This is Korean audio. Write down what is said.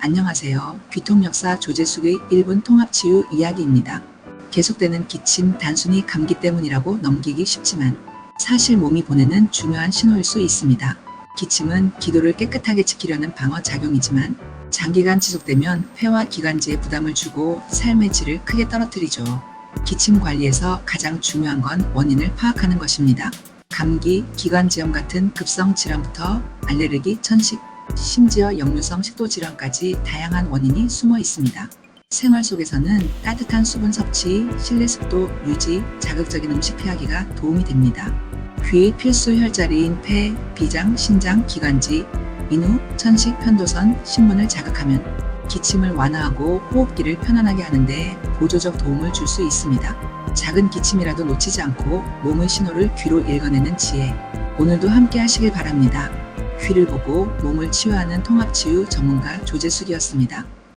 안녕하세요. 귀통역사 조재숙의 1분 통합치유 이야기입니다. 계속되는 기침 단순히 감기 때문이라고 넘기기 쉽지만 사실 몸이 보내는 중요한 신호일 수 있습니다. 기침은 기도를 깨끗하게 지키려는 방어 작용이지만 장기간 지속되면 폐와 기관지에 부담을 주고 삶의 질을 크게 떨어뜨리죠. 기침 관리에서 가장 중요한 건 원인을 파악하는 것입니다. 감기, 기관지염 같은 급성 질환부터 알레르기, 천식, 심지어 역류성 식도 질환까지 다양한 원인이 숨어 있습니다. 생활 속에서는 따뜻한 수분 섭취, 실내 습도 유지, 자극적인 음식 피하기가 도움이 됩니다. 귀 필수 혈자리인 폐, 비장, 신장, 기관지, 인후, 천식, 편도선, 신문을 자극하면 기침을 완화하고 호흡기를 편안하게 하는데 보조적 도움을 줄 수 있습니다. 작은 기침이라도 놓치지 않고 몸의 신호를 귀로 읽어내는 지혜. 오늘도 함께 하시길 바랍니다. 귀를 보고 몸을 치유하는 통합치유 전문가 조재숙이었습니다.